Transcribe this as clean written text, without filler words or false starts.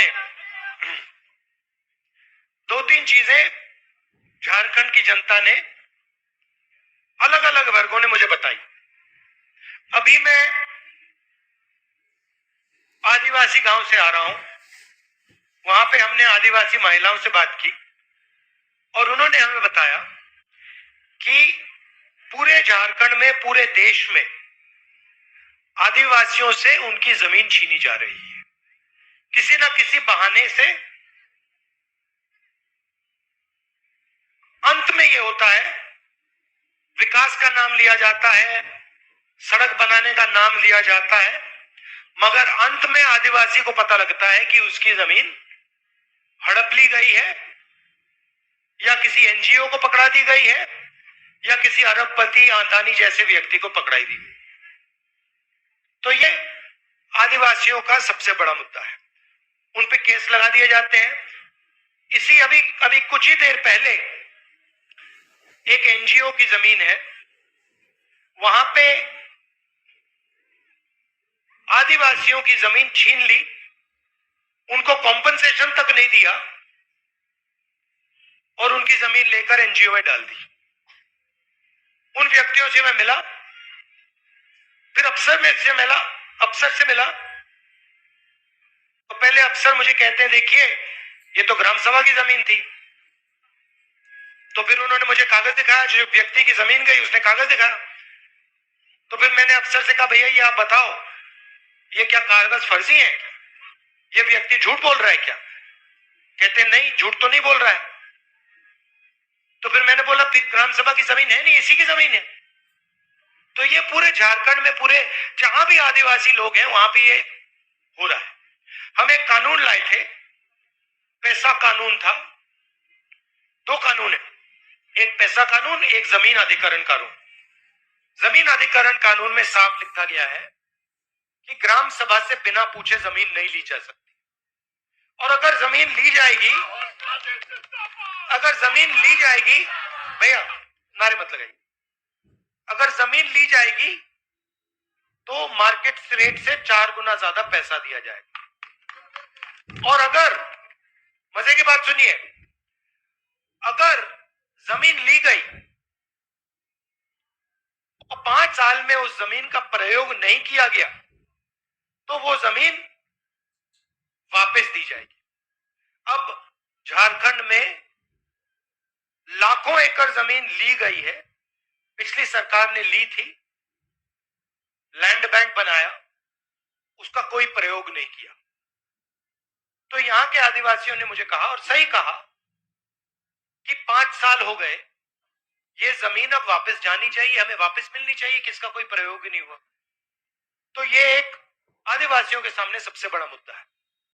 ने दो तीन चीजें झारखंड की जनता ने, अलग अलग वर्गों ने मुझे बताई। अभी मैं आदिवासी गांव से आ रहा हूं, वहां पे हमने आदिवासी महिलाओं से बात की और उन्होंने हमें बताया कि पूरे झारखंड में, पूरे देश में आदिवासियों से उनकी जमीन छीनी जा रही है। किसी ना किसी बहाने से अंत में यह होता है, विकास का नाम लिया जाता है, सड़क बनाने का नाम लिया जाता है, मगर अंत में आदिवासी को पता लगता है कि उसकी जमीन हड़प ली गई है, या किसी एनजीओ को पकड़ा दी गई है, या किसी अरबपति अदानी जैसे व्यक्ति को पकड़ाई दी गई। तो ये आदिवासियों का सबसे बड़ा मुद्दा है, उन पे केस लगा दिए जाते हैं। इसी अभी कुछ ही देर पहले एक एनजीओ की जमीन है, वहां पे आदिवासियों की जमीन छीन ली, उनको कॉम्पनसेशन तक नहीं दिया और उनकी जमीन लेकर एनजीओ में डाल दी। उन व्यक्तियों से मैं मिला, फिर अफसर से मिला। तो पहले अफसर मुझे कहते हैं, देखिए ये तो ग्राम सभा की जमीन थी। तो फिर उन्होंने मुझे कागज दिखाया, जो व्यक्ति की जमीन गई उसने कागज दिखाया। तो फिर मैंने अफसर से कहा, भैया ये आप बताओ, ये क्या कागज फर्जी है, ये व्यक्ति झूठ बोल रहा है क्या? कहते नहीं, झूठ तो नहीं बोल रहा है। तो फिर मैंने बोला, फिर ग्राम सभा की जमीन है नहीं, इसी की जमीन है। तो ये पूरे झारखंड में, पूरे जहां भी आदिवासी लोग हैं वहां भी ये हो रहा है। हम एक कानून लाए थे, पैसा कानून था। दो कानून है, एक पैसा कानून, एक जमीन अधिग्रहण कानून। जमीन अधिग्रहण कानून में साफ लिखा गया है कि ग्राम सभा से बिना पूछे जमीन नहीं ली जा सकती, और अगर जमीन ली जाएगी, भैया नारे मत लगाइए, अगर जमीन ली जाएगी तो मार्केट रेट से 4 गुना ज्यादा पैसा दिया जाएगा। और अगर, मजे की बात सुनिए, अगर जमीन ली गई और 5 साल में उस जमीन का प्रयोग नहीं किया गया तो वो जमीन वापस दी जाएगी। अब झारखंड में लाखों एकड़ जमीन ली गई है, पिछली सरकार ने ली थी, लैंड बैंक बनाया, उसका कोई प्रयोग नहीं किया। तो यहां के आदिवासियों ने मुझे कहा, और सही कहा, कि 5 साल हो गए, ये जमीन अब वापस जानी चाहिए, हमें वापस मिलनी चाहिए, किसका कोई प्रयोग ही नहीं हुआ। तो ये एक आदिवासियों के सामने सबसे बड़ा मुद्दा है।